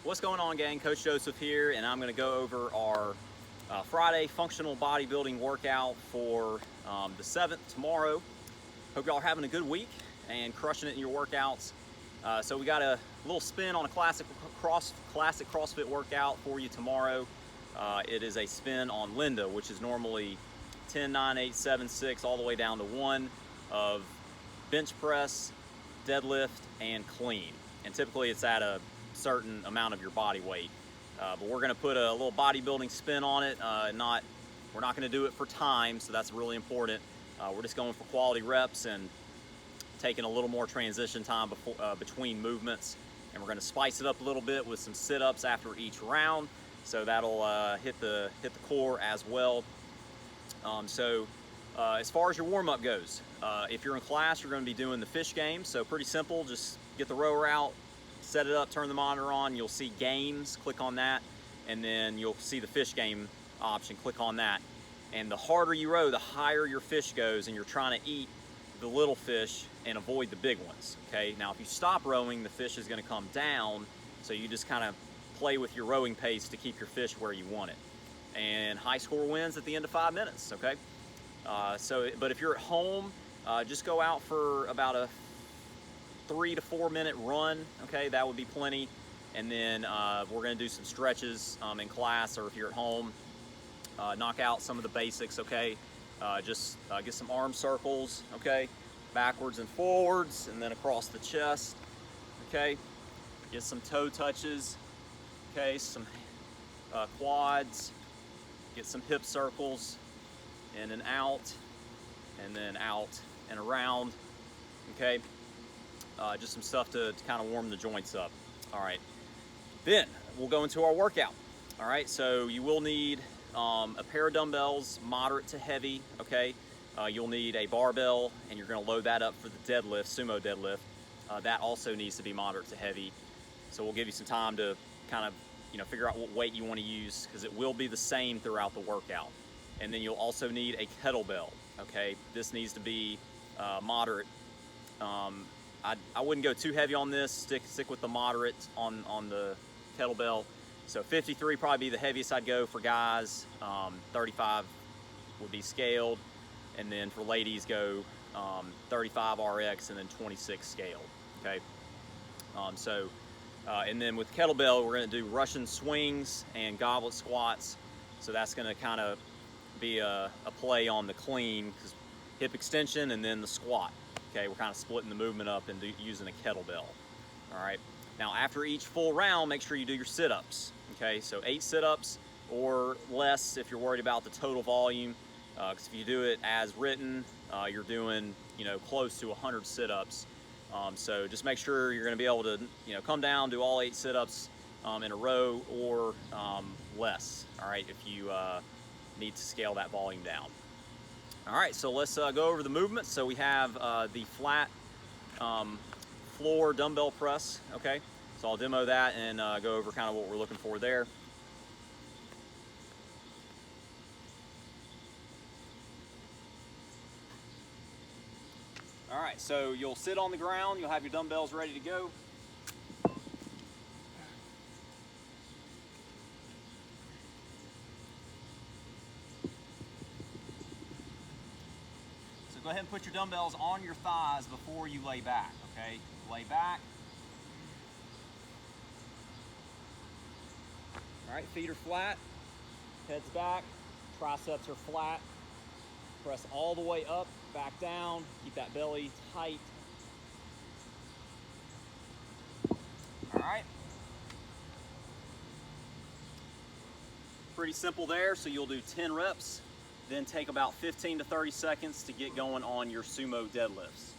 What's going on, gang? Coach Joseph here, and I'm going to go over our Friday functional bodybuilding workout for the 7th tomorrow. Hope y'all are having a good week and crushing it in your workouts. So we got a little spin on a classic CrossFit workout for you tomorrow. It is a spin on Linda, which is normally 10, 9, 8, 7, 6, all the way down to 1 of bench press, deadlift, and clean. And typically it's at a certain amount of your body weight. But we're gonna put a little bodybuilding spin on it. We're not gonna do it for time, so that's really important. We're just going for quality reps and taking a little more transition time between movements. And we're gonna spice it up a little bit with some sit-ups after each round. So that'll hit the core as well. As far as your warm-up goes, if you're in class, you're gonna be doing the fish game. So pretty simple, just get the rower out, set it up, turn the monitor on, you'll see games, click on that, and then you'll see the fish game option, click on that. And the harder you row, the higher your fish goes, and you're trying to eat the little fish and avoid the big ones, okay? Now, if you stop rowing, the fish is gonna come down, so you just kind of play with your rowing pace to keep your fish where you want it. And high score wins at the end of 5 minutes, okay? But if you're at home, just go out for about a 3 to 4 minute run, okay? That would be plenty. And then we're gonna do some stretches in class, or if you're at home, knock out some of the basics, okay? Just get some arm circles, okay? Backwards and forwards, and then across the chest, okay? Get some toe touches, okay? Some quads, get some hip circles, in and out, and then out and around, okay? Just some stuff to kind of warm the joints up. All right, then we'll go into our workout. All right, so you will need a pair of dumbbells, moderate to heavy, okay? You'll need a barbell, and you're gonna load that up for the deadlift, sumo deadlift. That also needs to be moderate to heavy. So we'll give you some time to kind of, figure out what weight you wanna use, because it will be the same throughout the workout. And then you'll also need a kettlebell, okay? This needs to be moderate. I wouldn't go too heavy on this, stick with the moderate on the kettlebell. So 53 probably be the heaviest I'd go for guys. 35 would be scaled. And then for ladies, go 35 RX and then 26 scaled, okay? And then with kettlebell, we're gonna do Russian swings and goblet squats. So that's gonna kind of be a play on the clean, because hip extension and then the squat. Okay, we're kind of splitting the movement up and using a kettlebell. All right, now after each full round, make sure you do your sit-ups. Okay, so 8 sit-ups or less if you're worried about the total volume, because if you do it as written, you're doing close to 100 sit-ups. So just make sure you're going to be able to come down, do all 8 sit-ups in a row or less. All right, if you need to scale that volume down. All right, so let's go over the movements. So we have the flat floor dumbbell press, okay? So I'll demo that and go over kind of what we're looking for there. All right, so you'll sit on the ground, you'll have your dumbbells ready to go. Go ahead and put your dumbbells on your thighs before you lay back, okay? Lay back. All right, feet are flat, head's back, triceps are flat. Press all the way up, back down, keep that belly tight. All right. Pretty simple there, so you'll do 10 reps. Then take about 15 to 30 seconds to get going on your sumo deadlifts.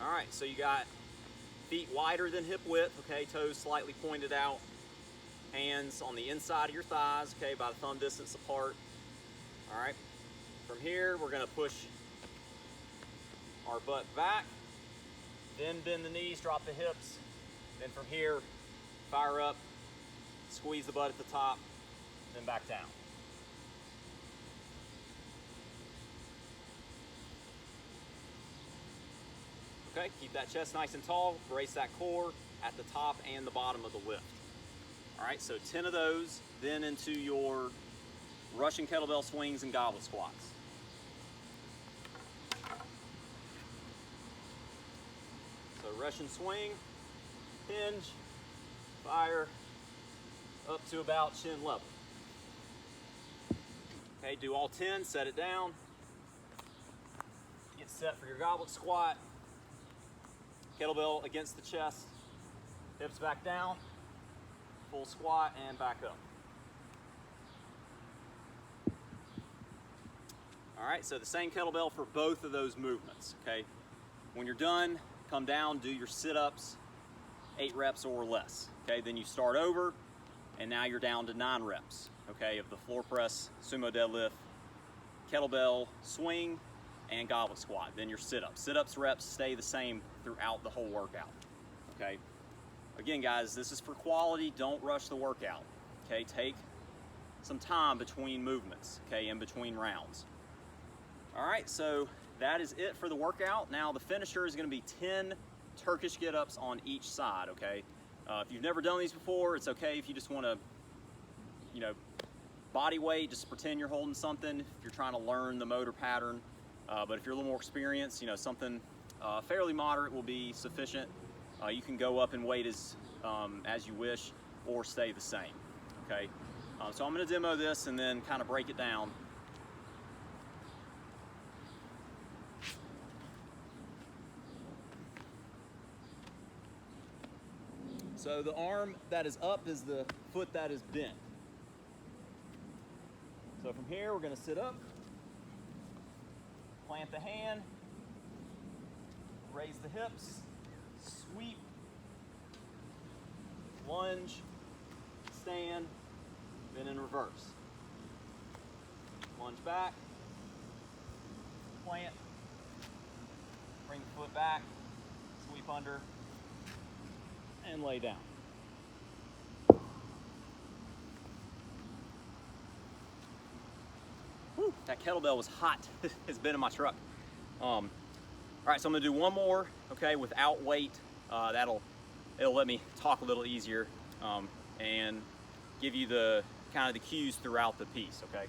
All right, so you got feet wider than hip width, okay, toes slightly pointed out, hands on the inside of your thighs, okay, about a thumb distance apart. All right, from here, we're gonna push our butt back, then bend the knees, drop the hips. Then from here, fire up, squeeze the butt at the top, then back down. Okay, keep that chest nice and tall, brace that core at the top and the bottom of the lift. All right, so 10 of those, then into your Russian kettlebell swings and goblet squats. So Russian swing, hinge, fire, up to about shin level. Okay, do all 10, set it down. Get set for your goblet squat. Kettlebell against the chest, hips back down, full squat and back up. All right, so the same kettlebell for both of those movements, okay? When you're done, come down, do your sit-ups, 8 reps or less, okay? Then you start over, and now you're down to 9 reps, okay, of the floor press, sumo deadlift, kettlebell swing, and goblet squat. Then your sit-ups. Sit-ups reps stay the same throughout the whole workout, okay? Again, guys, this is for quality. Don't rush the workout, okay? Take some time between movements, okay, in between rounds. All right, so that is it for the workout. Now the finisher is gonna be 10 Turkish Get Ups on each side, okay? If you've never done these before, it's okay if you just wanna, you know, body weight, just pretend you're holding something if you're trying to learn the motor pattern. But if you're a little more experienced, you know, something fairly moderate will be sufficient. You can go up in weight as you wish or stay the same, okay? So I'm gonna demo this and then kind of break it down. So the arm that is up is the foot that is bent. So from here, we're gonna sit up, plant the hand, raise the hips, sweep, lunge, stand, then in reverse. Lunge back, plant, bring the foot back, sweep under, and lay down. Whew, that kettlebell was hot. It's been in my truck. All right, so I'm gonna do one more, okay, without weight. It'll let me talk a little easier and give you the kind of the cues throughout the piece, okay?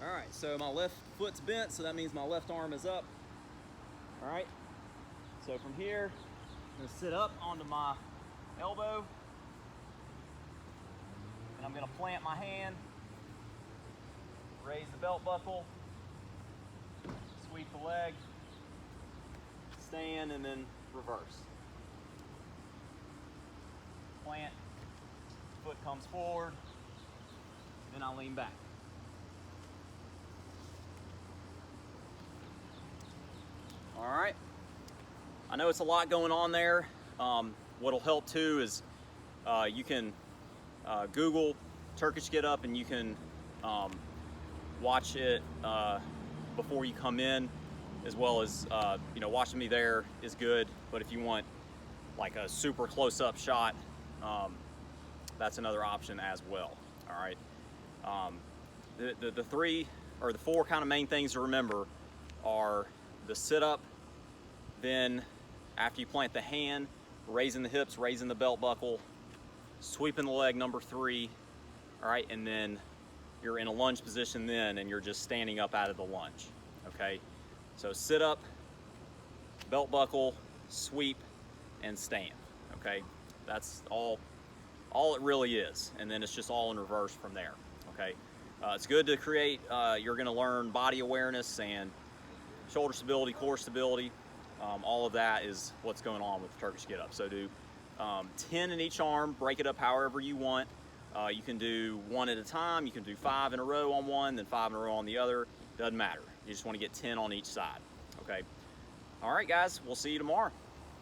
All right, so my left foot's bent, so that means my left arm is up. All right, so from here, I'm gonna sit up onto my elbow, and I'm gonna plant my hand, raise the belt buckle, sweep the leg, stand, and then reverse. Plant, foot comes forward, then I'll lean back. All right, I know it's a lot going on there. What'll help too is you can Google Turkish Get Up and you can watch it before you come in, as well as you know, watching me there is good, but if you want like a super close-up shot, that's another option as well. All right, the three or the four kind of main things to remember are the sit-up, then after you plant the hand, raising the hips, raising the belt buckle, sweeping the leg, number 3, all right, and then you're in a lunge position then, and you're just standing up out of the lunge, okay? So sit up, belt buckle, sweep, and stand, okay? That's all it really is, and then it's just all in reverse from there, okay? It's good to create, you're gonna learn body awareness and shoulder stability, core stability. All of that is what's going on with the Turkish Get Up. So do 10 in each arm, break it up however you want. You can do 1 at a time, you can do 5 in a row on one, then 5 in a row on the other, doesn't matter. You just wanna get 10 on each side, okay? All right, guys, we'll see you tomorrow.